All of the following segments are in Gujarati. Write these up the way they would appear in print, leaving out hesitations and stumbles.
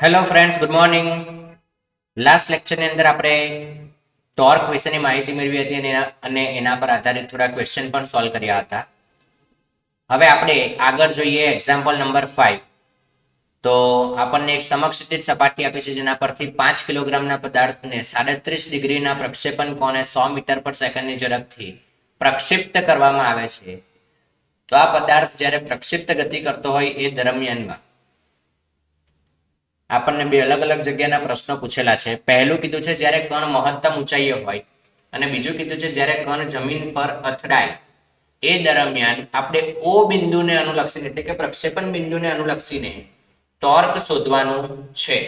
Hello friends, good morning. Last લેક્ચરની અંદર આપણે ટોર્ક વિશેની માહિતી મેળવી હતી અને એના પર આધારિત થોડા ક્વેશ્ચન પણ સોલ્વ કર્યા હતા. હવે આપણે આગળ જોઈએ એક્ઝામ્પલ નંબર 5. તો આપણને એક સમક્ષિતિજ સપાટી આપી છે જેના પરથી 5 કિલોગ્રામના પદાર્થને 37 ડિગ્રીના પ્રક્ષેપણ કોણે 100 મીટર પર સેકન્ડની ઝડપથી પ્રક્ષિપ્ત કરવામાં આવે છે. તો આ પદાર્થ જ્યારે પ્રક્ષિપ્ત ગતિ કરતો હોય એ દરમિયાનમાં આપણને બે અલગ અલગ જગ્યાના પ્રશ્નો પૂછેલા છે. પહેલું કીધું છે જ્યારે કણ મહત્તમ ઊંચાઈએ હોય અને બીજું કીધું છે જ્યારે કણ જમીન પર અથડાય એ દરમિયાન આપણે ઓ બિંદુને અનુલક્ષીને એટલે કે પ્રક્ષેપણ બિંદુને અનુલક્ષીને ટોર્ક શોધવાનું છે.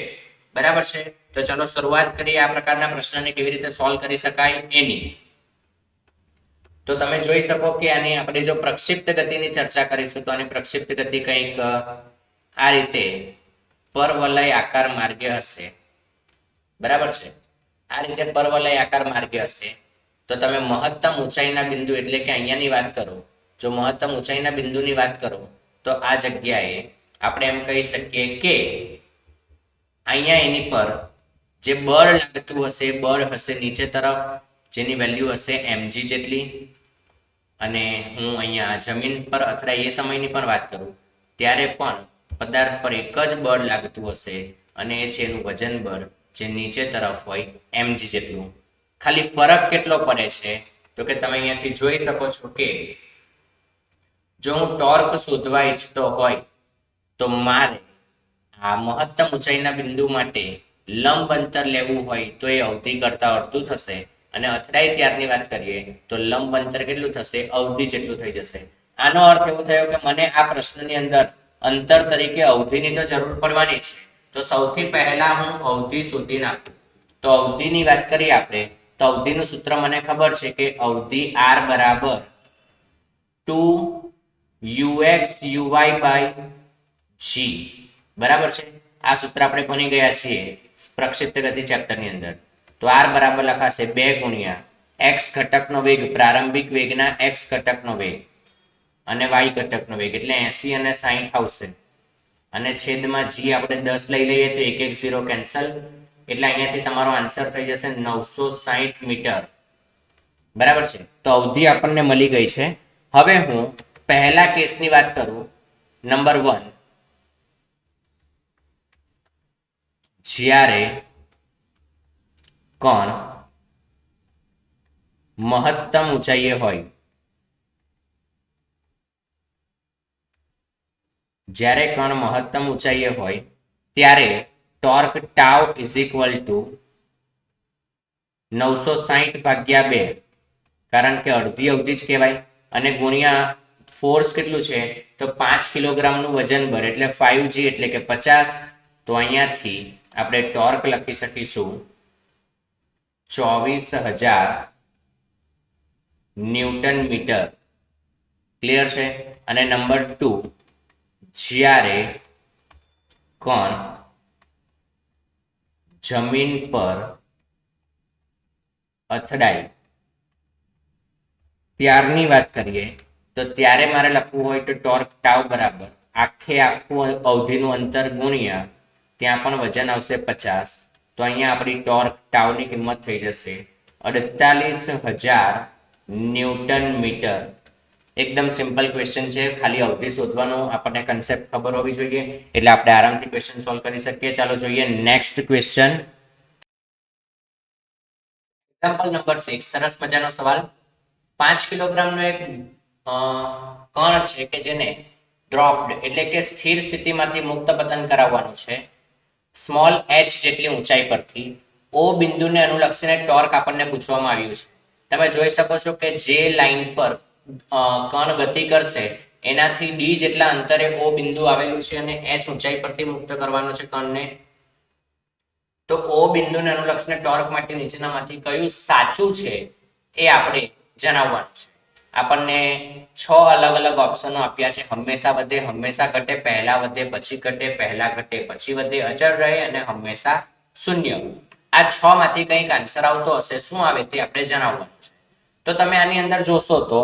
બરાબર છે? તો ચલો શરૂઆત કરીએ આ પ્રકારના પ્રશ્નને કેવી રીતે સોલ્વ કરી શકાય એની. તો તમે જોઈ શકો કે આની આપણે જો પ્રક્ષિપ્ત ગતિની ચર્ચા કરીશું તો આની પ્રક્ષિપ્ત ગતિ કંઈક આ રીતે પરવલય આકાર માર્ગે હશે. બરાબર છે? આ રીતે પરવલય આકાર માર્ગે હશે. તો તમે મહત્તમ ઊંચાઈના બિંદુ એટલે કે અહીંયાની વાત કરો, જો મહત્તમ ઊંચાઈના બિંદુની વાત કરો તો આ જગ્યાએ આપણે એમ કહી શકીએ કે અહીંયા એની પર જે બળ લાગતું હશે બળ હશે નીચે તરફ, જેની વેલ્યુ હશે mg જેટલી. અને હું અહીંયા જમીન પર અથડાય એ સમયની પણ વાત કરું ત્યારે પણ પદાર્થ પર એક જ બળ લાગતું હશે અને એ છે એનું વજન બળ, જે નીચે તરફ હોય mg જેટલું. ખાલી ફરક કેટલો પડે છે તો કે તમે અહીંયાથી જોઈ શકો છો કે જો હું ટોર્ક શોધવા ઈચ્છતો હોય તો મારે આ મહત્તમ ઊંચાઈના બિંદુ માટે લંબ અંતર લેવું હોય તો એ અવધિ કરતા અડધું થશે અને અથડાય ત્યારની વાત કરીએ તો લંબ અંતર કેટલું થશે? અવધિ જેટલું થઈ જશે. આનો અર્થ એવો થયો કે મને આ પ્રશ્નની અંદર અંતર તરીકે અવધિની તો જરૂર પડવાની છે. તો સૌથી પહેલા હું અવધિ શોધી નાખું. તો અવધિની વાત કરીએ આપણે તો અવધિનું સૂત્ર મને ખબર છે કે અવધિ r બરાબર 2ux/g. બરાબર છે? આ સૂત્ર આપણે ભણી ગયા છીએ પ્રક્ષિપ્ત ગતિ ચેપ્ટરની અંદર. તો r બરાબર લખાશે 2 ગુણ્યા x ઘટકનો વેગ, પ્રારંભિક વેગના x ઘટકનો વેગ અને y ઘટકનો વેગ એટલે 80 અને 60 આવશે. અને છેદમાં g આપણે 10 લઈ લઈએ તો 1 1 0 કેન્સલ એટલે અહીંયાથી તમારો આન્સર થઈ જશે 960 મીટર. બરાબર છે? તો અવધિ આપણને મળી ગઈ છે. હવે હું પહેલા કેસની વાત કરું, નંબર 1. જ્યારે કણ મહત્તમ ઊંચાઈએ હોય, જ્યારે કણ મહત્તમ ઊંચાઈએ હોય ત્યારે torque tau is equal to 960 ભાગ્યા 2, કારણ કે અડધી અવધિ જ કહેવાય, અને ગુણ્યા ફોર્સ કેટલું છે તો 5 કિલોગ્રામનું વજન બળ એટલે 5g એટલે કે 50. તો અહીંયાથી આપણે ટોર્ક લખી શકીશું 24,000 ન્યૂટન મીટર. ક્લિયર છે? અને નંબર 2, જ્યારે કણ જમીન પર અથડાય ત્યારની વાત કરીએ તો ત્યારે મારે લખવું હોય તો ટોર્ક ટાઉ બરાબર આખું અવધિનું અંતર ગુણ્યા ત્યાં પણ વજન આવશે 50. તો અહીંયા આપણી ટોર્ક ટાઉની કિંમત થઈ જશે 48,000 ન્યૂટન મીટર. એકદમ સિમ્પલ ક્વેશ્ચન છે, ખાલી અવધિ શોધવાનો આપણને કન્સેપ્ટ ખબર હોવી જોઈએ એટલે આપણે આરામથી ક્વેશ્ચન સોલ્વ કરી શકીએ. ચાલો જોઈએ નેક્સ્ટ ક્વેશ્ચન. એક્ઝામ્પલ નંબર 6, સરસ મજાનો સવાલ. 5 કિલોગ્રામનો એક કણ છે કે જેને ડ્રોપ્ડ એટલે કે સ્થિર સ્થિતિમાંથી મુક્ત પતન કરાવવાનું છે સ્મોલ h જેટલી ઊંચાઈ પરથી. ઓ બિંદુને અનુલક્ષીને ટોર્ક આપણને પૂછવામાં આવ્યું છે. તમે જોઈ શકો છો કે જે લાઈન પર કણ ગતિ કરશે એનાથી d જેટલા અંતરે ઓ બિંદુ આવેલું છે અને h ઊંચાઈ પરથી મુક્ત કરવાનો છે કણને. તો ઓ બિંદુને અનુલક્ષીને ટોર્ક માટે નીચેનામાંથી કયું સાચું છે એ આપણે જણાવવાનું છે. આપણને 6 અલગ અલગ ઓપ્શનો આપ્યા છે. હંમેશા વધે, હંમેશા ઘટે, પહેલા વધે પછી ઘટે, પહેલા ઘટે પછી વધે, અચળ રહે અને હંમેશા શૂન્ય. આ 6 માંથી કંઈક આન્સર આવતો હશે. શું આવે તે આપણે જણાવવાનું છે. તો તમે આની અંદર જોશો તો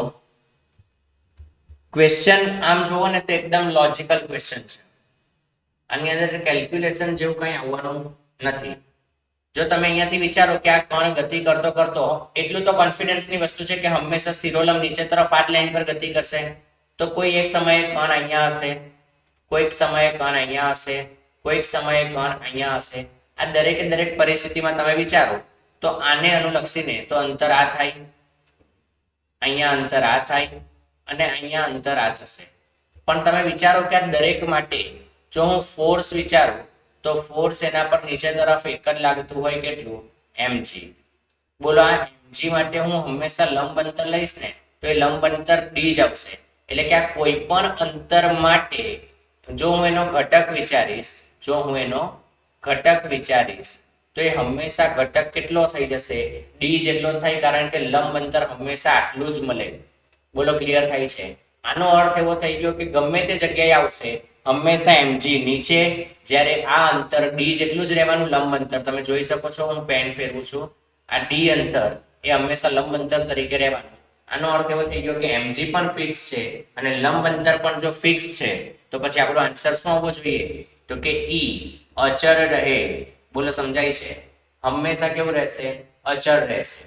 ક્વેશ્ચન આમ જુઓ ને તો એકદમ લોજિકલ ક્વેશ્ચન છે. આની અંદર કેલ્ક્યુલેશન જેવું કંઈ આવવાનું નથી. જો તમે અહીંયાથી વિચારો કે આ કણ ગતિ કરતો કરતો એટલું તો કોન્ફિડન્સની વસ્તુ છે કે હંમેશા શિરોલમ નીચે તરફ આ લાઈન પર ગતિ કરશે. તો કોઈ એક સમયે કણ અહીંયા હશે, કોઈક સમયે કણ અહીંયા હશે, કોઈક સમયે કણ અહીંયા હશે. આ દરેકે દરેક પરિસ્થિતિમાં તમે વિચારો તો આને અનુલક્ષીને તો અંતર આ થાય, અહીંયા અંતર આ થાય અને અહીંયા અંતર આ થશે. પણ તમે વિચારો કે આ દરેક માટે જો હું ફોર્સ વિચારું તો ફોર્સ એના પર નીચે તરફ એક જ લાગતું હોય કેટલું mg. બોલો આ mg માટે હું હંમેશા લંબ અંતર લઈશ ને તો એ લંબ અંતર d જ આવશે. એટલે કે આ કોઈ પણ અંતર માટે જો હું એનો ઘટક વિચારીશ તો એ હંમેશા ઘટક કેટલો થઈ જશે d જેટલો થાય, કારણ કે લંબ અંતર હંમેશા આટલું જ મળે. બોલો ક્લિયર થાય છે? આનો અર્થ એવો થઈ ગયો કે ગમે તે જગ્યાએ આવશે હંમેશા mg નીચે, જ્યારે આ અંતર d જેટલું જ રહેવાનું લંબ અંતર. તમે જોઈ શકો છો હું પેન ફેરવું છું, આ d અંતર એ હંમેશા લંબ અંતર તરીકે રહેવાનું. આનો અર્થ એવો થઈ ગયો કે mg પણ ફિક્સ છે અને લંબ અંતર પણ જો ફિક્સ છે તો પછી આપણો આન્સર શું આવવો જોઈએ? તો કે e અચળ રહે. બોલો સમજાય છે? હંમેશા કેવું રહેશે? અચળ રહેશે.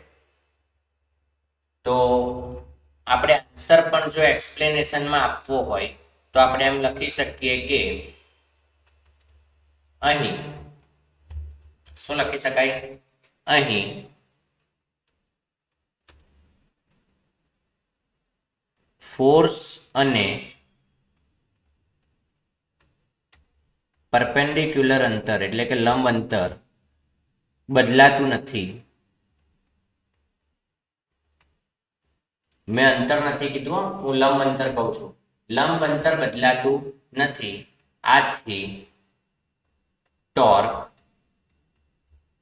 તો આપણે આન્સર પણ જો એક્સપ્લેનેશનમાં આપવો હોય તો આપણે એમ લખી શકીએ કે અહીં શું લખી શકાય? અહીં ફોર્સ અને પરપેન્ડિક્યુલર અંતર એટલે કે લંબ અંતર બદલાતું નથી. મેં અંતર નથી કીધું, હું લંબ અંતર કહું છું. લંબ અંતર બદલાતું નથી. આથી ટોર્ક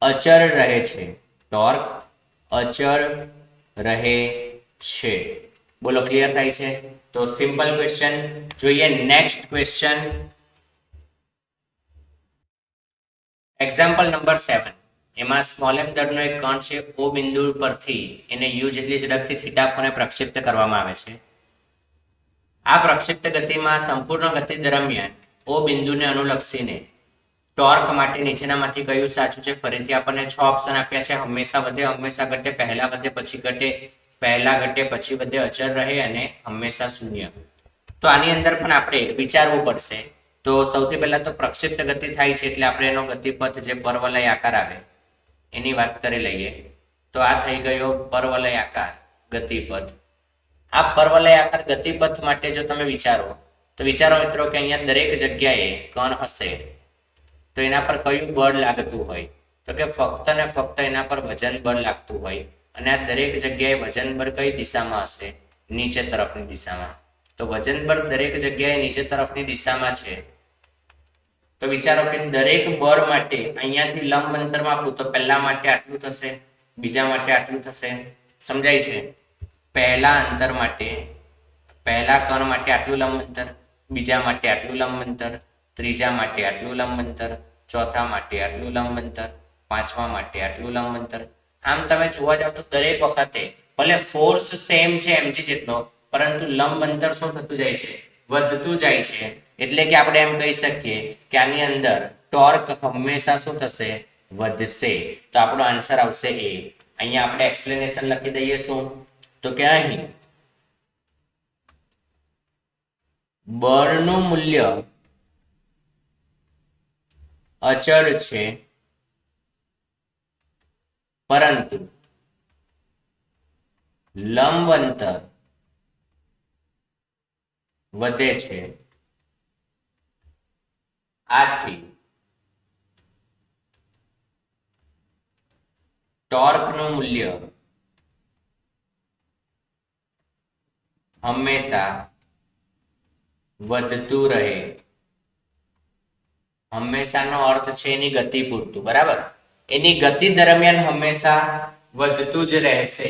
અચળ રહે છે. ટોર્ક અચળ રહે છે. બોલો ક્લિયર થાય છે? તો સિમ્પલ ક્વેશ્ચન જોઈએ. Next question, example number 7. એમાં સ્મોલ m દળનો એક કણ છે. O બિંદુ પરથી એને u જેટલી ઝડપથી થીટા ખૂણે પ્રક્ષિપ્ત કરવામાં આવે છે. આ પ્રક્ષિપ્ત ગતિમાં સંપૂર્ણ ગતિ દરમિયાન O બિંદુને અનુલક્ષીને ટોર્ક માટે નીચેનામાંથી કયું સાચું છે? ફરીથી આપણને 6 ઓપ્શન આપ્યા છે. હંમેશા વધે, હંમેશા ઘટે, પહેલા વધે પછી ઘટે, પહેલા ઘટે પછી વધે, અચળ રહે અને હંમેશા શૂન્ય. તો આની અંદર પણ આપણે વિચારવું પડશે. તો સૌથી પહેલા તો પ્રક્ષિપ્ત ગતિ થાય છે એટલે આપણે એનો ગતિપથ જે પરવલય આકાર આવે એની વાત કરી લઈએ. તો આ થઈ ગયો પરવલય આકાર ગતિપથ. આ પરવલય આકાર ગતિપથ માટે જો તમે વિચારો તો વિચારો મિત્રો કે અહીંયા દરેક જગ્યાએ કણ હશે તો એના પર કયું બળ લાગતું હોય? તો કે ફક્ત ને ફક્ત એના પર વજન બળ લાગતું હોય. અને આ દરેક જગ્યાએ વજન બળ કઈ દિશામાં હશે? નીચે તરફની દિશામાં. તો વજન બળ દરેક જગ્યાએ નીચે તરફની દિશામાં છે. તો વિચારો કે દરેક બળ માટે અહીંયાથી લંબ અંતરમાં આપું તો પહેલા માટે આટલું થશે, બીજા માટે આટલું થશે. સમજાય છે? પહેલા અંતર માટે, પહેલા કણ માટે આટલું લંબ અંતર, બીજા માટે આટલું લંબ અંતર, ત્રીજા માટે આટલું લંબ અંતર, ચોથા માટે આટલું લંબ અંતર, પાંચમા માટે આટલું લંબ અંતર. આમ તમે જોવા જાવ તો દરેક વખતે ભલે ફોર્સ સેમ છે mg જેટલો, પરંતુ લંબ અંતર શું થતું જાય છે? વધતું જાય છે. એટલે કે આપણે એમ કહી શકીએ કે આની અંદર ટોર્ક હંમેશા શું થશે? વધશે. તો આપણો આન્સર આવશે એ. અહીંયા આપણે એક્સપ્લેનેશન લખી દઈએ. શું? તો કે અહીં બળનું મૂલ્ય અચળ છે, પરંતુ લંબ અંતર વધે છે. આથી ટોર્કનું મૂલ્ય હંમેશા વધતું રહે. હંમેશાનો અર્થ છે એની ગતિ પૂરતું, બરાબર? એની ગતિ દરમિયાન હંમેશા વધતું જ રહેશે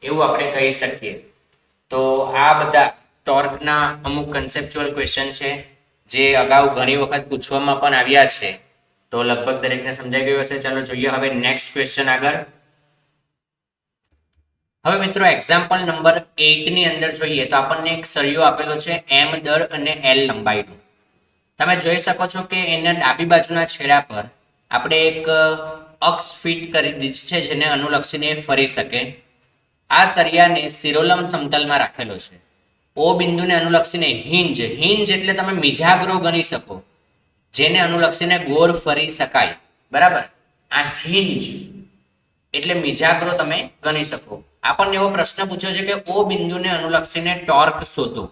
એવું આપણે કહી શકીએ. તો આ બધા ટોર્કના અમુક કન્સેપ્ચ્યુઅલ ક્વેશ્ચન છે જે અગાઉ ઘણી વખત પૂછવામાં પણ આવ્યા છે. તો લગભગ દરેકને સમજાઈ ગયું હશે. ચાલો જોઈએ હવે નેક્સ્ટ ક્વેશ્ચન આગળ. હવે મિત્રો એક્ઝામ્પલ નંબર 8 ની અંદર જોઈએ તો આપણને એક સળિયો આપેલો છે m દળ અને l લંબાઈનો. તમે જોઈ શકો છો કે એના ડાબી બાજુના છેડા પર આપણે એક અક્ષ ફિટ કરી દીધી છે જેને અનુલક્ષીને ફરી શકે. આ સરિયાને શિરોલંબ સમતલમાં રાખેલો છે. ઓ બિંદુને અનુલક્ષીને હિંજ, હિંજ એટલે તમે મિજાગરો ગણી શકો, જેને અનુલક્ષીને ગોળ ફરી શકાય. બરાબર, આ હિંજ એટલે મિજાગરો તમે ગણી શકો. આપણને એવો પ્રશ્ન પૂછ્યો છે કે ઓ બિંદુને અનુલક્ષીને ટોર્ક શોધો.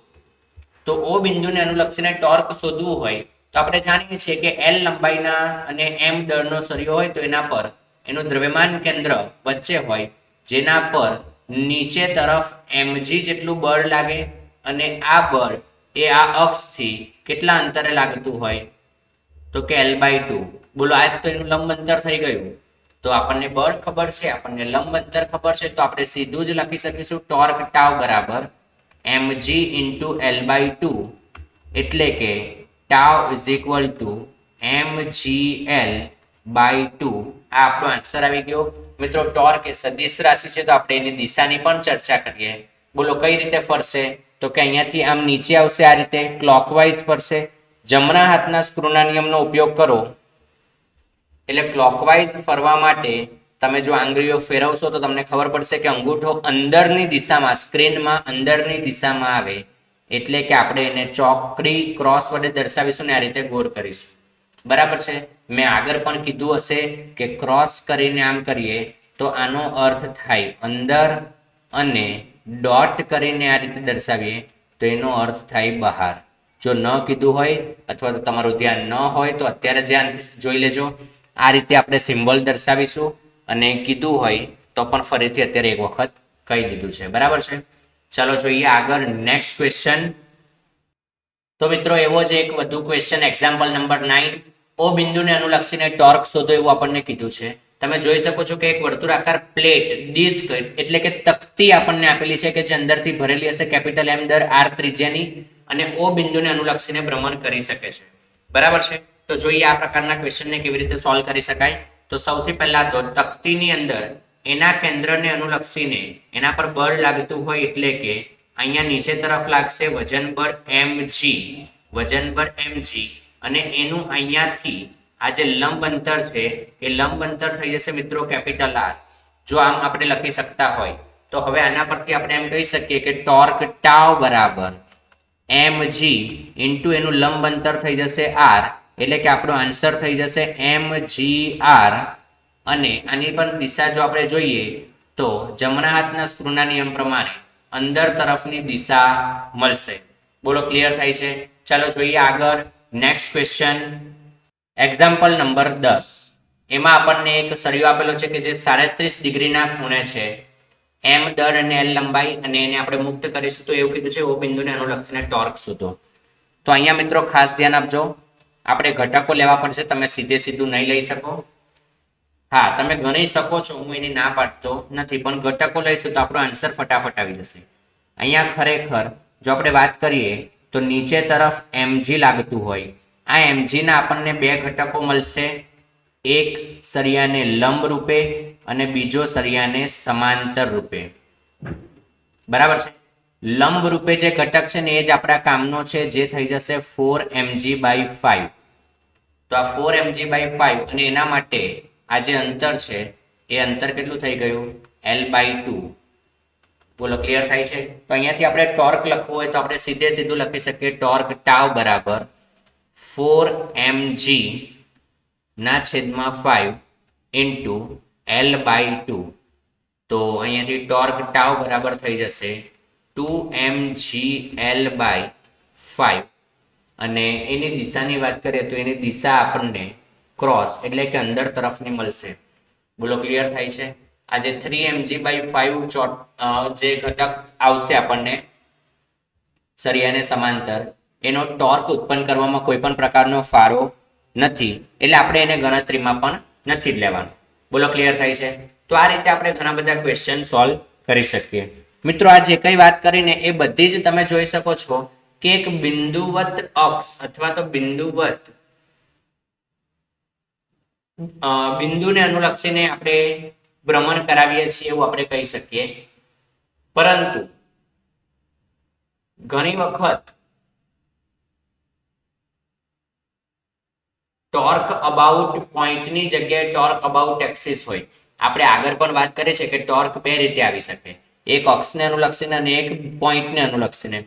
તો ઓ બિંદુને અનુલક્ષીને ટોર્ક શોધવું હોય તો આપણે જાણીએ છીએ કે એલ લંબાઈના અને એમ દળનો સરિયો હોય તો એના પર એનું દ્રવ્યમાન કેન્દ્ર વચ્ચે હોય, જેના પર નીચે તરફ mg જેટલું બળ લાગે અને આ બળ એ આ અક્ષથી કેટલા અંતરે લાગતું હોય તો કે L/2. બોલો, આજ તો એનું લંબ અંતર થઈ ગયું. તો આપણને બળ ખબર છે, આપણને લંબ અંતર ખબર છે, તો આપણે સીધું જ લખી શકીશું ટોર્ક ટાઉ બરાબર mg ઇન્ટુ L/2, એટલે કે tau is equal to mgl/2. આ આપણો આન્સર આવી ગયો. મિત્રો, ટોર્ક એ સદિશ રાશિ છે તો આપણે એની દિશાની પણ ચર્ચા કરીએ. બોલો કઈ રીતે ફરશે? તો કે અહીંયાથી આમ નીચે આવશે, આ રીતે ક્લોકવાઇઝ ફરશે. જમણા હાથના સ્ક્રૂના નિયમનો ઉપયોગ કરો એટલે ક્લોકવાઇઝ ફરવા માટે તમે જો આંગળીઓ ફેરવશો તો તમને ખબર પડશે કે અંગૂઠો અંદરની દિશામાં, સ્ક્રીનમાં અંદરની દિશામાં આવે, એટલે કે આપણે એને ચોકડી ક્રોસ વડે દર્શાવીશું ને આ રીતે ગોળ કરીશું. બરાબર છે. મેં આગળ પણ કીધું હશે કે ક્રોસ કરીને આમ કરીએ તો આનો અર્થ થાય અંદર, અને ડોટ કરીને આ રીતે દર્શાવીએ તો એનો અર્થ થાય બહાર. જો ન કીધું હોય અથવા તો તમારું ધ્યાન ન હોય તો અત્યારે ધ્યાનથી જોઈ લેજો. આ રીતે આપણે સિમ્બોલ દર્શાવીશું, અને કીધું હોય તો પણ ફરીથી અત્યારે એક વખત કહી દીધું છે. બરાબર છે. ચાલો જોઈએ આગળ નેક્સ્ટ ક્વેશ્ચન. તો મિત્રો, એવો જ એક વધુ ક્વેશ્ચન, એક્ઝામ્પલ નંબર 9. ઓ બિંદુને અનુલક્ષીને ટોર્ક શોધો એવું આપણને કીધું છે. તમે જોઈ શકો છો કે એક વર્તુળાકાર પ્લેટ, ડિસ્ક એટલે કે તકતી આપણને આપેલી છે કે જે અંદરથી ભરેલી હશે કેપિટલ M દર R ત્રિજ્યાની, અને ઓ બિંદુને અનુલક્ષીને ભ્રમણ કરી શકે છે. બરાબર છે. તો જોઈએ આ પ્રકારના ક્વેશ્ચનને કેવી રીતે સોલ્વ કરી શકાય. તો સૌથી પહેલા તો તકતીની અંદર એના કેન્દ્રને અનુલક્ષીને એના પર બળ લાગતું હોય, એટલે કે અહીંયા નીચે તરફ લાગશે વજન બળ mg, વજન બળ mg, અને એનું અહીંયાથી આ જે લંબ અંતર છે એ લંબ અંતર થઈ જશે મિત્રો કેપિટલ R. જો આમ આપણે લખી શકતા હોય તો હવે આના પરથી આપણે એમ કહી શકીએ કે ટોર્ક ટાઉ બરાબર mg ઇન્ટુ એનું લંબ અંતર થઈ જશે r, એટલે કે આપણો આન્સર થઈ જશે mgr. અને આની પણ દિશા જો આપણે જોઈએ તો જમણા હાથના સ્ક્રૂના નિયમ પ્રમાણે અંદર તરફની દિશા મળશે. બોલો ક્લિયર થાય છે? ચાલો જોઈએ આગળ નેક્સ્ટ ક્વેશ્ચન, એક્ઝામ્પલ નંબર 10. એમાં આપણને એક સળિયો આપેલો છે કે જે 37 ડિગ્રીના ખૂણે છે. એમ દર અને એલ લંબાઈ, અને એને આપણે મુક્ત કરીશું. તો એવું કીધું છે ઓ બિંદુને અનુલક્ષીને ટોર્ક શોધો. તો અહીંયા મિત્રો ખાસ ધ્યાન આપજો, આપણે ઘટકો લેવા પડશે. તમે સીધે સીધું નહીં લઈ શકો. હા, તમે ગણી શકો છો, હું એની ના પાડતો નથી, પણ ઘટકો લઈશું તો આપણો આન્સર ફટાફટ આવી જશે. અહીંયા ખરેખર જો આપણે વાત કરીએ તો નીચે તરફ mg લાગતું હોય, આ mg ના આપણને બે ઘટકો મળશે, એક સરિયાને લંબ રૂપે અને બીજો સરિયાને સમાંતર રૂપે. બરાબર છે. લંબ રૂપે જે ઘટક છે ને એ જ આપણા કામનો છે, જે થઈ જશે 4mg/5. તો આ 4mg/5, અને એના માટે આ જે અંતર છે એ અંતર કેટલું થઈ ગયું? L/2. બોલો ક્લિયર થાય છે? તો અહીંયાથી આપણે ટોર્ક લખવું હોય તો આપણે સીધે સીધું લખી શકીએ ટોર્ક ટાઉ બરાબર 4mg ના છેદમાં 5 ઇન્ટુ L/2. તો અહીંયાથી ટોર્ક ટાઉ બરાબર થઈ જશે 2mgl/5. અને એની દિશાની વાત કરીએ તો એની દિશા આપણને ક્રોસ એટલે કે અંદર તરફની મળશે. બોલો ક્લિયર થાય છે? આ જે 3mg/5 જે ઘટક આવશે આપણને સરિયાને સમાંતર, એનો ટોર્ક ઉત્પન્ન કરવામાં કોઈ પણ પ્રકારનો ફાળો નથી, એટલે આપણે એને ગણતરીમાં પણ નથી જ લેવાનું. બોલો ક્લિયર થાય છે? તો આ રીતે આપણે ઘણા બધા ક્વેશ્ચન સોલ્વ કરી શકીએ. મિત્રો, આ જે કઈ વાત કરીને એ બધી જ તમે જોઈ શકો છો કે એક બિંદુવત અક્ષ અથવા તો બિંદુવત બિંદુને અનુલક્ષીને આપણે ભ્રમણ કરાવીએ છીએ એવું આપણે કહી શકીએ. પરંતુ ઘણી વખત ટોર્ક અબાઉટ પોઈન્ટની જગ્યાએ ટોર્ક અબાઉટ એક્સિસ હોય. આપણે આગળ પણ વાત કરી છે કે ટોર્ક બે રીતે આવી શકે, એક અક્ષને અનુલક્ષીને અને એક પોઈન્ટને અનુલક્ષીને.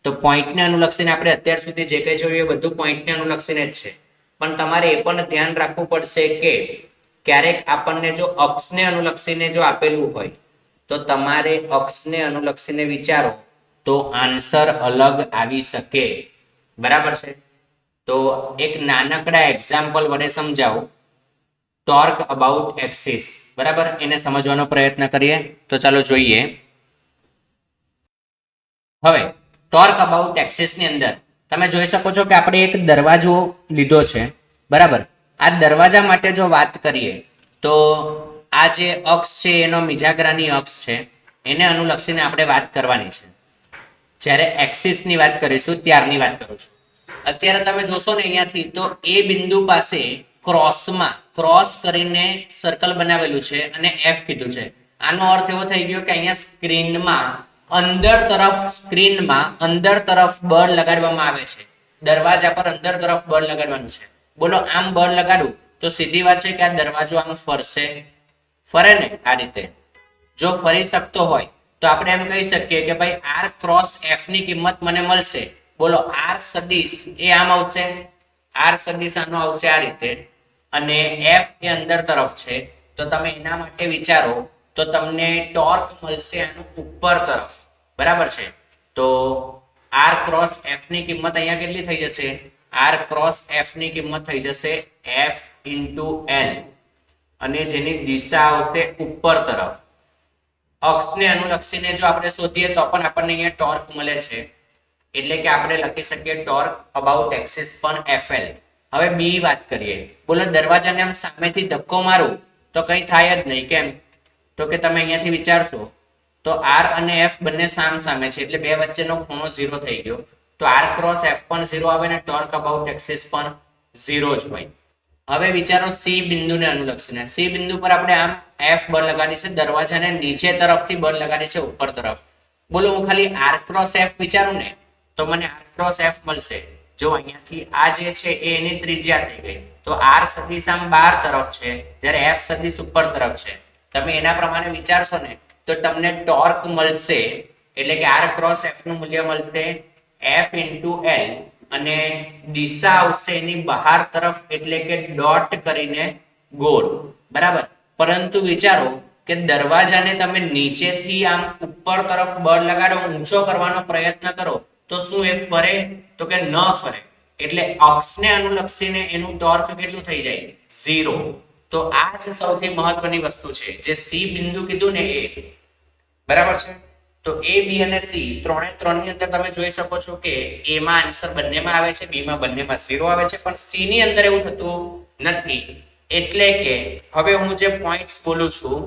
તો પોઈન્ટને અનુલક્ષીને આપણે અત્યાર સુધી જે કંઈ જોયું એ બધું પોઈન્ટને અનુલક્ષીને જ છે. પણ તમારે એ પણ ધ્યાન રાખવું પડશે કે ક્યારેક આપણને જો અક્ષને અનુલક્ષીને જો આપેલું હોય તો તમારે અક્ષને અનુલક્ષીને વિચારો તો આન્સર અલગ આવી શકે. બરાબર છે? તો એક નાનકડા એક્ઝામ્પલ વડે સમજાવો. ટોર્ક અબાઉટ એક્સિસ, બરાબર, એને સમજવાનો પ્રયત્ન કરીએ. તો ચાલો જોઈએ. હવે ટોર્ક અબાઉટ એક્સિસ ની અંદર તમે જોઈ શકો છો કે આપણે એક દરવાજો લીધો છે. બરાબર, આ દરવાજા માટે જો વાત કરીએ તો આ જે અક્ષ છે એનો મિજાગરાની અક્ષ છે, એને અનુલક્ષીને આપણે વાત કરવાની છે. જ્યારે એક્સિસ ની વાત કરીશું ત્યારની વાત કરું છું. અત્યારે તમે જોશો ને અહીંયાથી તો એ બિંદુ પાસે ક્રોસ કરીને સર્કલ બનાવેલું છે અને એફ કીધું છે. આનો અર્થ એવો થઈ ગયો કે અહીંયા સ્ક્રીનમાં અંદર તરફ બળ લગાડવામાં આવે છે. દરવાજા પર અંદર તરફ બળ લગાડવાનું છે. બોલો, આમ બળ લગાડું તો સીધી વાત છે કે આ દરવાજો આમ ફરે ને આ રીતે. જો ફરી શકતો હોય તો આપણે એમ કહી શકીએ કે ભાઈ આર ક્રોસ એફ ની કિંમત મને મળશે. બોલો, આર સદિશ એ આમ આવશે, આર સદિશ આનો આવશે આ રીતે, અને એફ એ અંદર તરફ છે. તો તમે એના માટે વિચારો તો તમને ટોર્ક મળશે આનું ઉપર તરફ. બરાબર છે? તો આર ક્રોસ એફ ની કિંમત અહીંયા કેટલી થઈ જશે? આર ક્રોસ એફ ની કિંમત થઈ જશે એફ ઇન્ટુ એલ, અને જેની દિશા આવશે ઉપર તરફ. અક્ષને અનુલક્ષીને જો આપણે શોધીએ તો પણ આપણને અહીંયા ટોર્ક મળે છે. એટલે કે આપણે લખી શકીએ ટોર્ક અબાઉટ એક્સિસ પણ એફએલ. હવે બી વાત કરીએ. બોલો, દરવાજાને આમ સામેથી ધક્કો મારું તો કંઈ થાય જ નહીં. કેમ? તો કે તમે અહીંયાથી વિચારશો તો આર અને એફ બંને સામે છે, એટલે બે વચ્ચેનો ખૂણો 0 થઈ ગયો. તો આર ક્રોસ એફ પણ 0 આવે ને ટોર્ક અબાઉટ એક્સિસ પણ 0 જ હોય. હવે વિચારો સી બિંદુને અનુલક્ષીને. સી બિંદુ પર આપણે આમ એફ બળ લગાડી છે, દરવાજાને નીચે તરફથી બળ લગાડી છે ઉપર તરફ. બોલો, હું ખાલી આર ક્રોસ એફ વિચારું ને તો મને આર ક્રોસ એફ મળશે. જો અહીંયાથી આ જે છે એ એની ત્રિજ્યા થઈ ગઈ. તો આર સદિશ આમ બહાર તરફ છે, જ્યારે એફ સદિશ ઉપર તરફ છે. તમે એના પ્રમાણે વિચારશો ને તો તમને ટોર્ક મળશે, એટલે કે આર ક્રોસ એફ નું મૂલ્ય મળશે એફ ઇન્ટુ એલ, અને દિશા આવશે એની બહાર તરફ, એટલે કે ડોટ કરીને ગોળ. બરાબર, પરંતુ વિચારો કે દરવાજાને તમે નીચેથી આમ ઉપર તરફ બળ લગાડો, ઊંચો કરવાનો પ્રયત્ન કરો તો શું એ ફરે? તો કે ન ફરે. એટલે અક્ષને અનુલક્ષીને એનું ટોર્ક કેટલું થઈ જાય? 0. તો આ જ સૌથી મહત્વની વસ્તુ છે જે સી બિંદુ કીધું ને એ. બરાબર છે? તો એ, બી અને સી ત્રણની અંદર તમે જોઈ શકો છો કે એ માં આન્સર બંનેમાં આવે છે, બી માં બંનેમાં 0 આવે છે, પણ સી ની અંદર એવું થતું નથી. એટલે કે હવે હું જે પોઈન્ટ્સ બોલું છું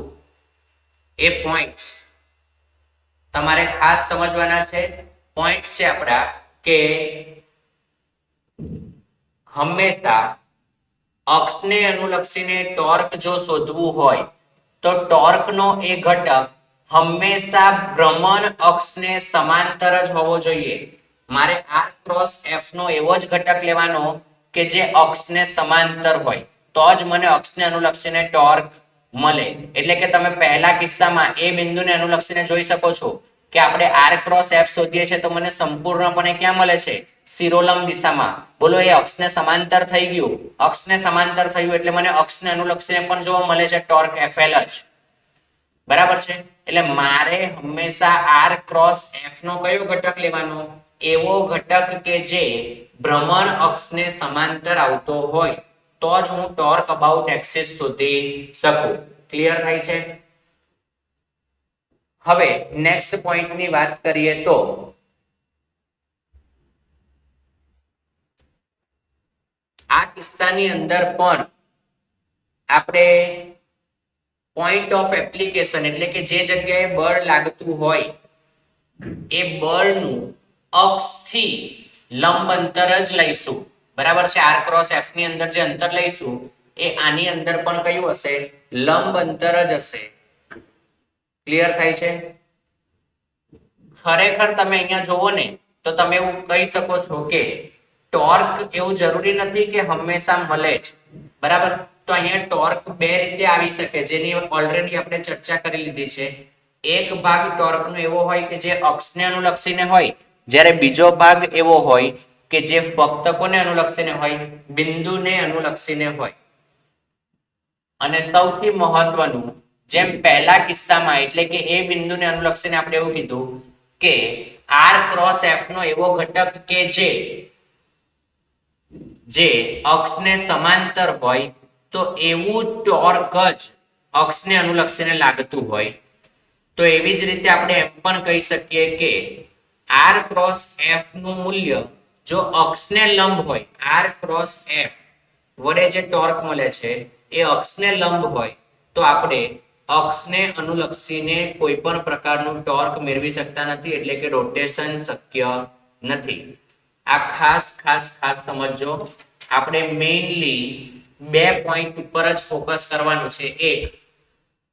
એ પોઈન્ટ્સ તમારે ખાસ સમજવાના છે. પોઈન્ટ્સ છે આપણા કે હંમેશા અક્ષને અનુલક્ષીને ટોર્ક જો શોધવું હોય તો ટોર્કનો એ ઘટક હંમેશા ભ્રમણ અક્ષને સમાંતર જ હોવો જોઈએ. મારે આર ક્રોસ એફ નો એવો જ ઘટક લેવાનો કે જે અક્ષને સમાંતર હોય, તો જ મને અક્ષને અનુલક્ષીને ટોર્ક મળે. એટલે કે તમે પહેલા કિસ્સામાં એ બિંદુને અનુલક્ષીને જોઈ શકો છો કે આપણે આર ક્રોસ એફ શોધીએ છીએ તો મને સંપૂર્ણપણે ક્યાં મળે છે? શિરોલંબ દિશામાં. બોલો, એ અક્ષને સમાંતર થઈ ગયું. અક્ષને સમાંતર થયું એટલે મને અક્ષને અનુલક્ષીને પણ જોવા મળે છે ટોર્ક એફએલ જ. બરાબર છે? એટલે મારે હંમેશા આર ક્રોસ એફ નો કયો ઘટક લેવાનો? એવો ઘટક કે જે ભ્રમણ અક્ષને સમાંતર આવતો હોય, તો જ હું ટોર્ક અબાઉટ એક્સિસ શોધી શકું. ક્લિયર થાય છે? હવે નેક્સ્ટ પોઈન્ટ ની વાત કરીએ તો આ કિસ્સાની અંદર પણ આપણે પોઈન્ટ ઓફ એપ્લિકેશન, એટલે કે જે જગ્યાએ બળ લાગતું હોય એ બળનું અક્ષથી લંબ અંતર જ લઈશું. બરાબર છે? આર ક્રોસ એફ ની અંદર જે અંતર લઈશું એ આની અંદર પણ કયું હશે? લંબ અંતર જ હશે. ક્લિયર થાય છે? ખરેખર તમે અહીંયા જોવો ને તો તમે એવું કહી શકો છો કે ટોર્ક એવું જરૂરી નથી કે હંમેશા મળે જ, બરાબર. તો અહીંયા ટોર્ક બે રીતે આવી શકે, જેની ઓલરેડી આપણે ચર્ચા કરી લીધી છે. એક ભાગ ટોર્કનો એવો હોય કે જે અક્ષને અનુલક્ષીને હોય, જ્યારે બીજો ભાગ એવો હોય કે જે ફક્ત કોને અનુલક્ષીને હોય, બિંદુને અનુલક્ષીને હોય. અને સૌથી મહત્વનું, જેમ પહેલા કિસ્સામાં એટલે કે એ બિંદુને અનુલક્ષીને આપણે એવું કીધું કે r ક્રોસ f નો એવો ઘટક કે જે અક્ષને સમાંતર હોય, તો એવું ટોર્ક જ અક્ષને અનુલક્ષીને લાગતું હોય. તો એવી જ રીતે આપણે એમ પણ કહી શકીએ કે r ક્રોસ f નું મૂલ્ય જો અક્ષને લંબ હોય, r ક્રોસ f વડે જે ટોર્ક મળે છે એ અક્ષને લંબ હોય, તો આપણે અક્ષને અનુલક્ષીને કોઈ પણ પ્રકારનું ટોર્ક મેળવી શકતા નથી, એટલે કે રોટેશન શક્ય નથી. આ ખાસ સમજો. આપણે મેઇનલી બે પોઈન્ટ ઉપર જ ફોકસ કરવાનું છે. એક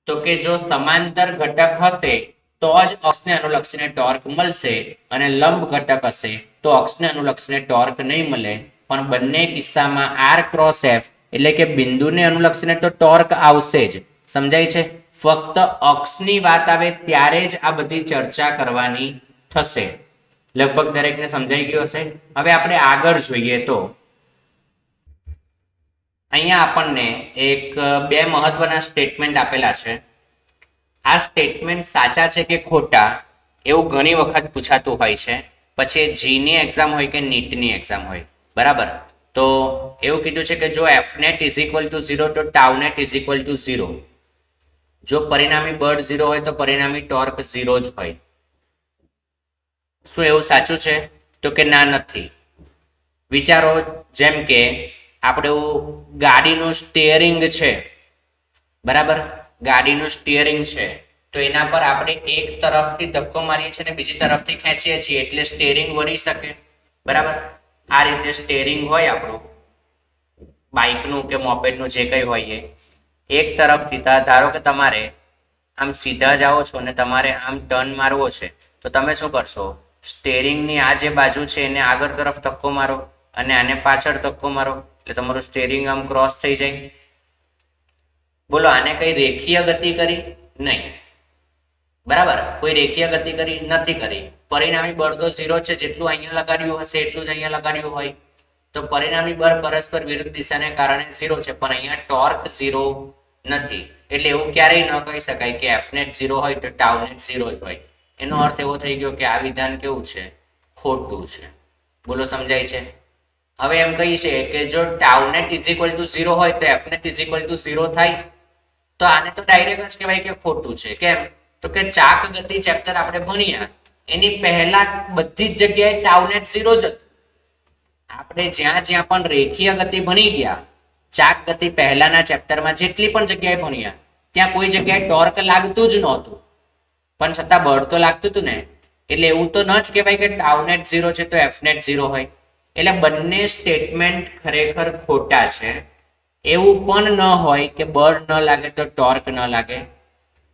તો કે જો સમાંતર ઘટક હશે તો જ અક્ષને અનુલક્ષીને ટોર્ક મળશે, અને લંબ ઘટક હશે તો અક્ષને અનુલક્ષીને ટોર્ક નહીં મળે. પણ બંને કિસ્સામાં r ક્રોસ f એટલે કે બિંદુને અનુલક્ષીને તો ટોર્ક આવશે જ. સમજાય છે? ફક્ત અક્ષની વાત આવે ત્યારે જ આ બધી ચર્ચા કરવાની થશે. લગભગ દરેકને સમજાઈ ગયું હશે. હવે આપણે આગળ જોઈએ તો અહીંયા આપણને એક બે મહત્વના સ્ટેટમેન્ટ આપેલા છે. આ સ્ટેટમેન્ટ સાચા છે કે ખોટા એવું ઘણી વખત પૂછાતું હોય છે. પછી જીની એક્ઝામ હોય કે નીટની એક્ઝામ હોય, બરાબર. તો એવું કીધું છે કે જો fnet ઇઝ ઇક્વલ ટુ 0 તો ટાઉનેટ ઇઝ ઇક્વલ ટુ 0. જો પરિણામી બળ 0 હોય તો પરિણામી ટોર્ક 0 જ હોય. શું એવું સાચું છે? તો કે ના, નથી. વિચારો, જેમ કે આપણું ગાડીનું સ્ટીયરિંગ છે, બરાબર. ગાડીનું સ્ટીયરિંગ છે તો એના પર આપણે એક તરફથી ધક્કો મારીએ છીએ અને બીજી તરફથી ખેંચીએ છીએ એટલે સ્ટીયરિંગ વળી શકે, બરાબર. આ રીતે સ્ટીયરિંગ હોય આપણું બાઇકનું કે મોપેડનું, જે કંઈ હોય, એક તરફથી ધારો કે તમારે આમ સીધા જાઓ છો અને તમારે આમ ટર્ન મારવો છે, તો તમે શું કરશો? સ્ટીયરિંગની આ જે બાજુ છે એને આગળ તરફ ધક્કો મારો અને આને પાછળ ધક્કો મારો, એટલે તમારું સ્ટીયરિંગ આમ ક્રોસ થઈ જાય. બોલો, આને કઈ રેખીય ગતિ કરી? નહીં, બરાબર. કોઈ રેખીય ગતિ કરી નથી કરી. પરિણામી બળ તો 0 છે, જેટલું અહીંયા લગાડ્યું હશે એટલું જ અહીંયા લગાડ્યું હોય. તો પરિણામી બળ પરસ્પર વિરુદ્ધ દિશાને કારણે 0 છે, પણ અહીંયા ટોર્ક 0 નથી. એટલે એવું ક્યારેય ન કહી શકાય કે fnet 0 હોય તો ટાઉનેટ 0 જ હોય. એનો અર્થ એવો થઈ ગયો કે આ વિધાન કેવું છે? ખોટું છે. બોલો, સમજાય છે? હવે એમ કહી છે કે જો ટાઉનેટ ઇઝ ઇક્વલ ટુ 0 હોય તો fnet ઇઝ ઇક્વલ ટુ 0 થાય. તો આને તો ડાયરેક્ટ જ કહેવાય કે ખોટું છે. કેમ? તો કે ચાક ગતિ ચેપ્ટર આપણે ભણ્યા એની પહેલા બધી જ જગ્યાએ ટાઉનેટ 0 જ હતું. આપણે જ્યાં જ્યાં પણ રેખીય ગતિ ભણી ગયા, ચાક ગતિ પહેલાના ચેપ્ટરમાં જેટલી પણ જગ્યાએ ભણ્યા, ત્યાં કોઈ જગ્યાએ ટોર્ક લાગતું જ નહોતું, પણ છતાં બળ તો લાગતું હતું ને. એટલે એવું તો ન જ કહેવાય કે ટાઉનેટ 0 છે તો fnet 0 હોય. એટલે બંને સ્ટેટમેન્ટ ખરેખર ખોટા છે. એવું પણ ન હોય કે બળ ન લાગે તો ટોર્ક ન લાગે,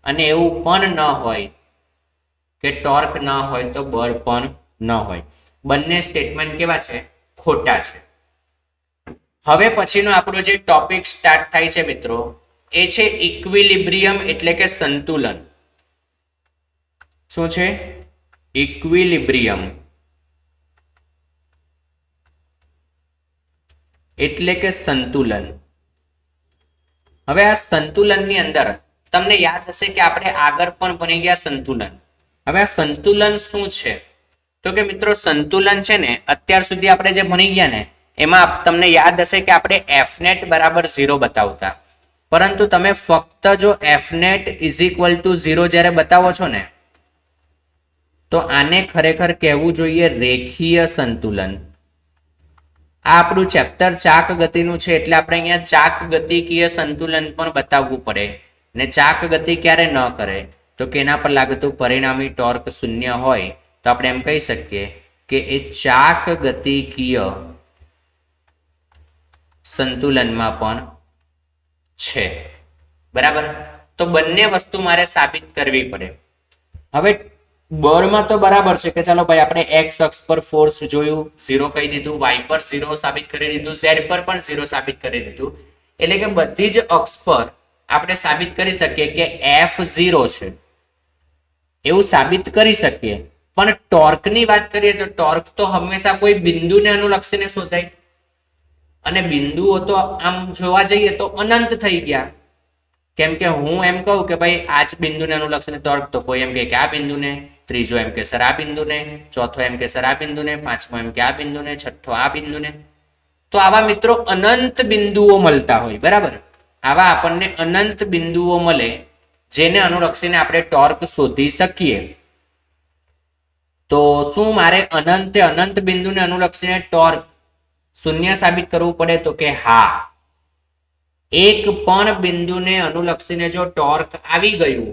અને એવું પણ ન હોય કે ટોર્ક ન હોય તો બળ પણ ન હોય. બંને સ્ટેટમેન્ટ કેવા છે? ખોટા છે. હવે પછીનો આપણો જે ટોપિક સ્ટાર્ટ થાય છે મિત્રો, એ છે ઇક્વિલિબ્રિયમ એટલે કે સંતુલન. શું છે? ઇક્વિલિબ્રિયમ એટલે કે સંતુલન. હવે આ સંતુલનની અંદર તમને યાદ હશે કે આપણે આગળ પણ ભણી ગયા સંતુલન. હવે આ સંતુલન શું છે? તો કે મિત્રો, સંતુલન છે ને, અત્યાર સુધી આપણે જે ભણી ગયા ને એમાં તમને યાદ હશે કે આપણે fnet બરાબર 0 બતાવતા, પરંતુ તમે ફક્ત જો fnet ઇઝ ઇક્વલ ટુ 0 જ્યારે બતાવો છો ને, તો આને ખરેખર કહેવું જોઈએ રેખીય સંતુલન. આ આપણું ચેપ્ટર ચાક ગતિનું છે, એટલે આપણે અહીંયા ચાક ગતિકીય સંતુલન પણ બતાવવું પડે. ને ચાક ગતિ ક્યારે ન કરે? તો કે એના પર લાગતું પરિણામી ટોર્ક 0 હોય તો આપણે એમ કહી શકીએ કે એ ચાક ગતિકીય સંતુલનમાં પણ છે, બરાબર. તો બંને વસ્તુ મારે સાબિત કરવી પડે. હવે બળમાં તો બરાબર છે કે ચાલો ભાઈ આપણે એક્સ અક્ષ પર ફોર્સ જોયું, 0 કહી દીધું, વાય પર 0 સાબિત કરી દીધું, ઝેડ પર પણ 0 સાબિત કરી દીધું. એટલે કે બધી જ અક્ષ પર આપણે સાબિત કરી શકીએ કે એફ 0 છે, એવું સાબિત કરી શકીએ. પણ ટોર્કની વાત કરીએ તો ટોર્ક તો હંમેશા કોઈ બિંદુને અનુલક્ષીને શોધાય, અને બિંદુઓ તો આમ જોવા જઈએ તો અનંત થઈ ગયા. કેમ કે હું એમ કહું કે ભાઈ આ જ બિંદુને અનુલક્ષીને ટોર્ક, તો કોઈ એમ કે આ બિંદુને, ત્રીજો એમ કે સર આ બિંદુને, ચોથો એમ કે સર આ બિંદુને, પાંચમો એમ કે આ બિંદુને, છઠ્ઠો આ બિંદુને. તો આવા મિત્રો અનંત બિંદુઓ મળતા હોય, બરાબર. આવા આપણને અનંત બિંદુઓ મળે જેને અનુલક્ષીને આપણે ટોર્ક શોધી શકીએ. તો શું મારે અનંતે અનંત બિંદુને અનુલક્ષીને ટોર્ક શૂન્ય સાબિત કરવું પડે? તો કે હા. એક પણ બિંદુને અનુલક્ષીને જો ટોર્ક આવી ગયું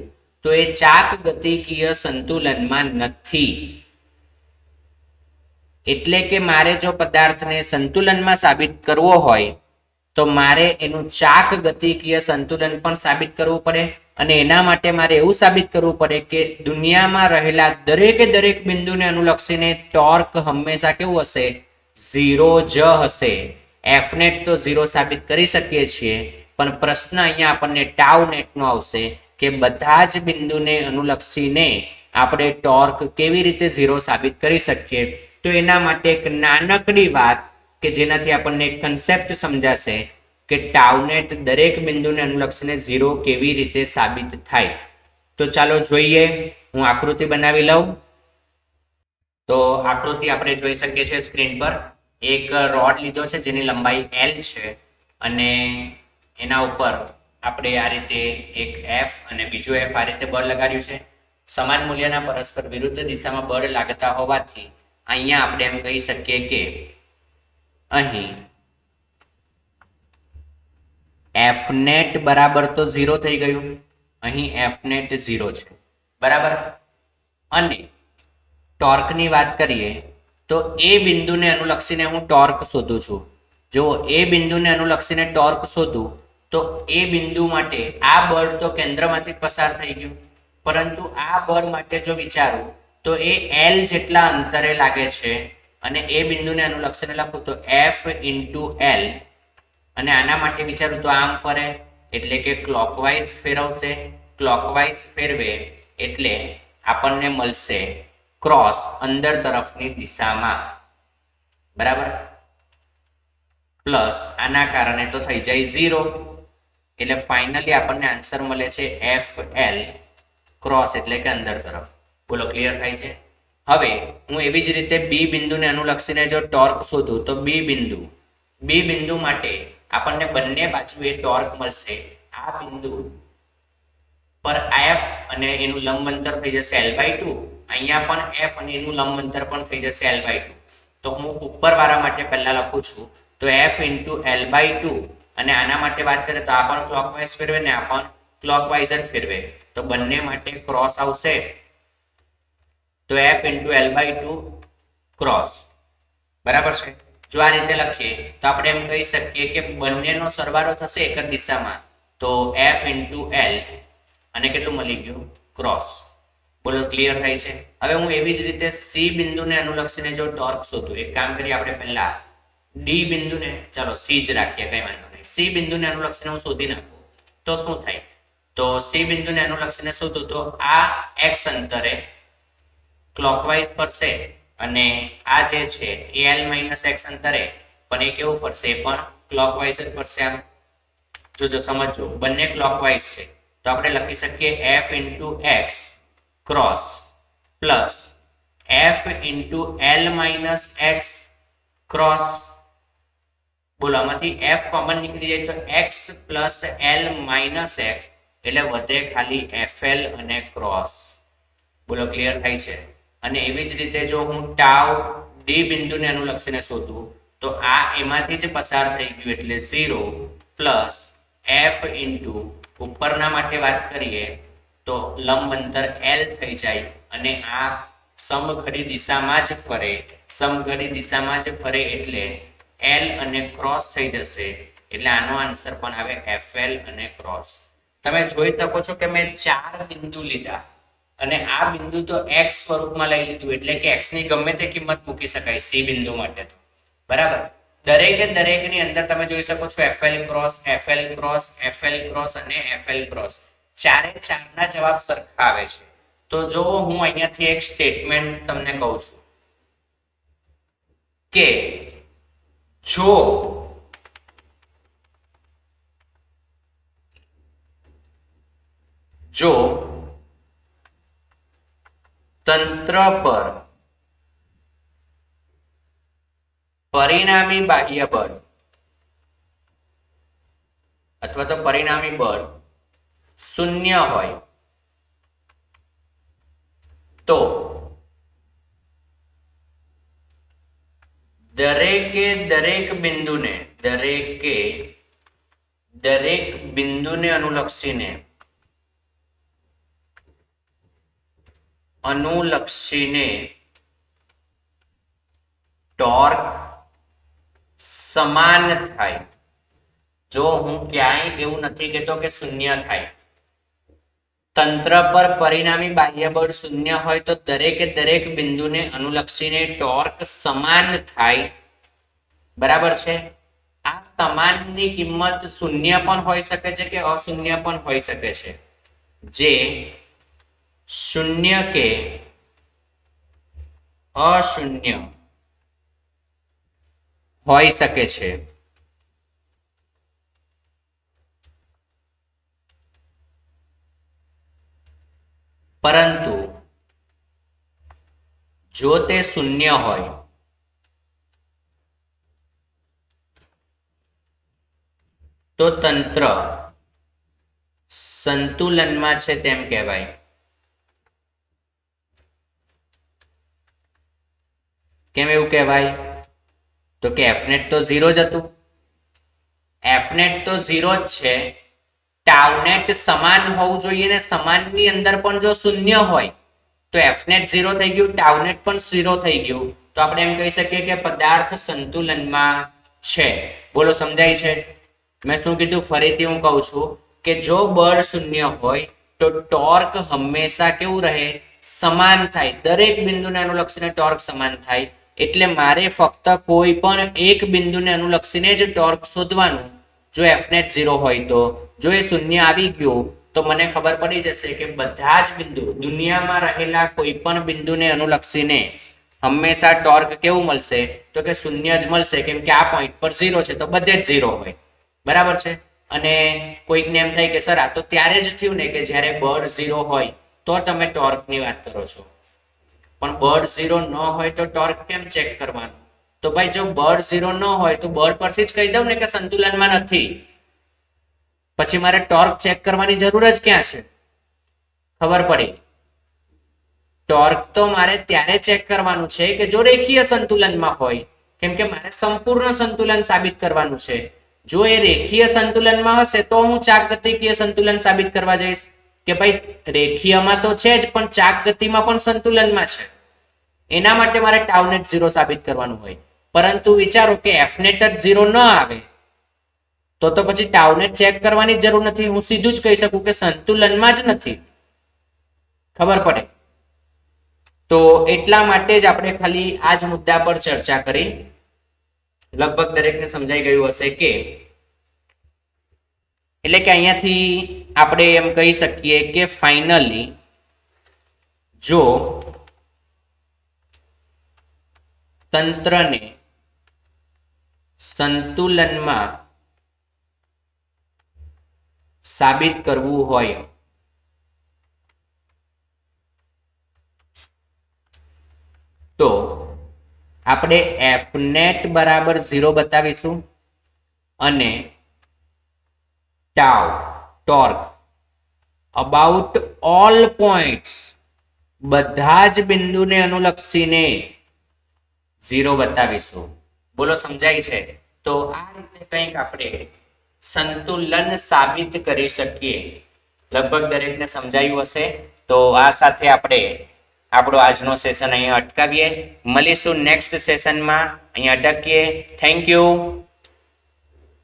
તો એ ચાક ગતિકીય સંતુલનમાં નથી. એટલે કે મારે જો પદાર્થને સંતુલનમાં સાબિત કરવો હોય તો મારે એનું ચાક ગતિકીય સંતુલન પણ સાબિત કરવું પડે. અને એના માટે મારે એવું સાબિત કરવું પડે કે દુનિયામાં રહેલા દરેકે દરેક બિંદુને અનુલક્ષીને ટોર્ક હંમેશા કેવું હશે? 0 જ હશે. એફનેટ તો 0 સાબિત કરી શકીએ છીએ, પણ પ્રશ્ન અહીંયા આપણને ટાઉ નેટનો આવશે કે બધા જ બિંદુને અનુલક્ષીને આપણે ટોર્ક કેવી રીતે 0 સાબિત કરી શકીએ. તો એના માટે એક નાનકડી વાત કે જેનાથી આપણને કન્સેપ્ટ સમજાશે કે ટાઉનેટ દરેક બિંદુને અનુલક્ષીને 0 કેવી રીતે સાબિત થાય. તો ચાલો જોઈએ, હું આકૃતિ બનાવી લઉં. તો આકૃતિ આપણે જોઈ શકીએ છીએ સ્ક્રીન પર. એક રોડ લીધો છે જેની લંબાઈ L છે, અને એના ઉપર આપણે આ રીતે એક F અને બીજો F આ રીતે બળ લગાડ્યું છે. સમાન મૂલ્યના પરસ્પર વિરુદ્ધ દિશામાં બળ લાગતા હોવાથી અહીંયા આપણે એમ કહી શકીએ કે અહીં F નેટ બરાબર તો 0 થઈ ગયું. અહીં F નેટ 0 છે, બરાબર. અને ટોર્કની વાત કરીએ તો એ બિંદુને અનુલક્ષીને હું ટોર્ક શોધું છું. જો એ બિંદુને અનુલક્ષીને ટોર્ક શોધું તો એ બિંદુ માટે આ બળ તો કેન્દ્રમાંથી પસાર થઈ ગયું, પરંતુ આ બળ માટે જો વિચારું તો એ L જેટલા અંતરે લાગે છે. અને એ બિંદુને અનુલક્ષીને લખું તો F into L, અને આના માટે વિચારું તો આમ ફરે એટલે કે ક્લોકવાઇઝ ફેરવશે. ક્લોકવાઇઝ ફેરવે એટલે આપણને મળશે ક્રોસ અંદર તરફની દિશામાં, બરાબર. પ્લસ આના કારણે તો થઈ જાય 0. એટલે ફાઇનલી આપણને આન્સર મળે છે FL ક્રોસ એટલે કે અંદર તરફ. બોલો, ક્લિયર થાય છે? હવે હું એવી જ રીતે બી બિંદુને અનુલક્ષીને જો ટોર્ક શોધું તો બી બિંદુ માટે આપણને બંને બાજુએ ટોર્ક મળશે. આ બિંદુ પર F અને એનું લંબ અંતર થઈ જશે L/2. અહીંયા પણ F અને એનું લંબ અંતર પણ થઈ જશે L/2. તો હું ઉપરવાળા માટે પહેલા લખું છું તો F into L/2, અને આના માટે વાત કરીએ તો આ પણ ક્લોકવાઇઝ ફેરવે ને આ પણ ક્લોકવાઇઝ જ ફેરવે, તો બંને માટે ક્રોસ આવશે. તો F into L/2 ક્રોસ, બરાબર છે. જો આ રીતે લખીએ તો આપણે એમ કહી શકીએ કે બંનેનો સરવાળો થશે એક જ દિશામાં, તો F into L, અને કેટલું મળી ગયું? ક્રોસ. બોલો, ક્લિયર થાય છે? હવે હું એવી જ રીતે સી બિંદુને અનુલક્ષીને જો ટોર્ક શોધું, એક કામ કરીએ આપણે પહેલા ડી બિંદુને, ચાલો સી જ રાખીએ, કઈ વાંધો નહીં. સી બિંદુને અનુલક્ષીને હું શોધી નાખું તો શું થાય? તો સી બિંદુને અનુલક્ષીને શોધું તો આ x અંતરે ક્લોકવાઇઝ ફરશે, અને આ જે છે એ L - x અંતરે પણ એ કેવું ફરશે? એ પણ ક્લોકવાઇઝ જ ફરશે. આમ જોજો, સમજો, બંને ક્લોકવાઇઝ છે. તો આપણે લખી શકીએ F into x cross plus F into L - x cross. બોલો, આમાંથી F કોમન નીકળી જાય તો x પ્લસ L - x, એટલે વધે ખાલી FL અને ક્રોસ. બોલો, ક્લિયર થાય છે? અને એવી જ રીતે જો હું ટાઉ ડી બિંદુને અનુલક્ષીને શોધું તો આ એમાંથી જ પસાર થઈ ગયું એટલે 0 પ્લસ F ઇન્ટુ ઉપરના માટે વાત કરીએ તો લંબ અંતર L થઈ જાય, અને આ સમઘડી દિશામાં જ ફરે. સમઘડી દિશામાં જ ફરે એટલે L અને ક્રોસ થઈ જશે, એટલે આનો આન્સર પણ આવે FL અને ક્રોસ. તમે જોઈ શકો છો કે મેં 4 બિંદુ લીધા, અને આ બિંદુ તો x સ્વરૂપમાં લઈ લીધું એટલે કે x ની ગમે તે કિંમત મૂકી શકાય c બિંદુ માટે તો બરાબર. દરેકની અંદર તમે જોઈ શકો છો FL cross FL cross FL cross અને FL ક્રોસ ચારે ચારના જવાબ સરખા આવે છે. તો જો હું અહીંયાથી એક સ્ટેટમેન્ટ તમને કહું છું કે જો તંત્ર પર પરિણામી બાહ્ય બળ અથવા તો પરિણામી બળ શૂન્ય હોય તો દરેકે દરેક બિંદુને અનુલક્ષીને ટોર્ક સમાન થાય. જો હું ક્યાંય એવું નથી કહેતો કે શૂન્ય થાય. તંત્ર પર પરિણામી બાહ્ય બળ શૂન્ય હોય તો દરેકે દરેક બિંદુને અનુલક્ષીને ટોર્ક સમાન થાય. બરાબર છે. આ સમાનની કિંમત શૂન્ય પણ હોઈ શકે છે કે અશૂન્ય પણ હોઈ શકે છે. જે શૂન્ય કે અશૂન્ય હોઈ શકે છે. પરંતુ જો તે શૂન્ય હોય તો તંત્ર સંતુલનમાં છે તેમ કહેવાય. કેમ એવું કહેવાય? તો કે એફનેટ તો 0 જ હતું. એફનેટ તો 0 જ છે. ટાઉનેટ સમાન હોવું જોઈએ ને સમાનની અંદર પણ જો શૂન્ય હોય તો એફનેટ 0 થઈ ગયું, ટાઉનેટ પણ 0 થઈ ગયું. તો આપણે એમ કહી શકીએ કે પદાર્થ સંતુલનમાં છે. બોલો સમજાય છે? મેં શું કીધું ફરીથી હું કહું છું કે જો બળ શૂન્ય હોય તો ટોર્ક હંમેશા કેવું રહે? સમાન થાય. દરેક બિંદુને અનુલક્ષીને ટોર્ક સમાન થાય. એટલે મારે ફક્ત કોઈ પણ એક બિંદુને અનુલક્ષીને જ ટોર્ક શોધવાનું. જો એફનેટ 0 હોય તો જો એ શૂન્ય આવી ગયું તો મને ખબર પડી જશે કે બધા જ બિંદુ દુનિયામાં રહેલા કોઈ પણ બિંદુને અનુલક્ષીને હંમેશા ટોર્ક કેવું મળશે? તો કે શૂન્ય જ મળશે. કેમ કે આ પોઈન્ટ પર 0 છે તો બધે જ 0 હોય. બરાબર છે. અને કોઈકને એમ થાય કે સર આ તો ત્યારે જ થયું ને કે જ્યારે બળ 0 હોય તો તમે ટોર્કની વાત કરો છો. પણ બળ 0 ન હોય તો ટોર્ક કેમ ચેક કરવાનું? તો ભાઈ જો બળ 0 ન હોય તો બળ પરથી જ કહી દઉં ને કે સંતુલનમાં નથી. પછી મારે ટોર્ક ચેક કરવાની જરૂર જ ક્યાં છે? ખબર પડી? ટોર્ક તો મારે ત્યારે ચેક કરવાનું છે કે જો રેખીય સંતુલનમાં હોય. કેમ કે મારે સંપૂર્ણ સંતુલન સાબિત કરવાનું છે. જો એ રેખીય સંતુલનમાં હશે તો હું ચાક ગતિકીય સંતુલન સાબિત કરવા જઈશ કે ભાઈ રેખીયમાં તો છે જ પણ ચાક ગતિમાં પણ સંતુલનમાં છે. એના માટે મારે ટાઉનેટ 0 સાબિત કરવાનું હોય. પરંતુ વિચારો કે એફનેટ જ 0 ન આવે તો પછી ટાઉનેટ ચેક કરવાની જરૂર નથી. હું સીધું જ કહી શકું કે સંતુલનમાં જ નથી. ખબર પડે? તો એટલા માટે જ આપણે ખાલી આ જ મુદ્દા પર ચર્ચા કરી. લગભગ દરેકને સમજાઈ ગયું હશે કે એટલે કે અહીંયાથી આપણે એમ કહી શકીએ કે ફાઇનલી જો તંત્રને સંતુલનમાં સાબિત કરવું હોય તો આપણે એફનેટ બરાબર 0 બતાવીશું અને tau torque about all points બધા જ બિંદુને અનુલક્ષીને 0 બતાવીશું. બોલો સમજાય છે? તો આ રીતે કંઈક આપણે સંતુલન સાબિત કરી શકીએ. લગભગ દરેકને સમજાયું હશે. તો આ સાથે આપણે આપણો આજનો સેશન અહીંયા અટકાવીએ. મળીશું નેક્સ્ટ સેશનમાં. અહીંયા અટકીએ. Thank you.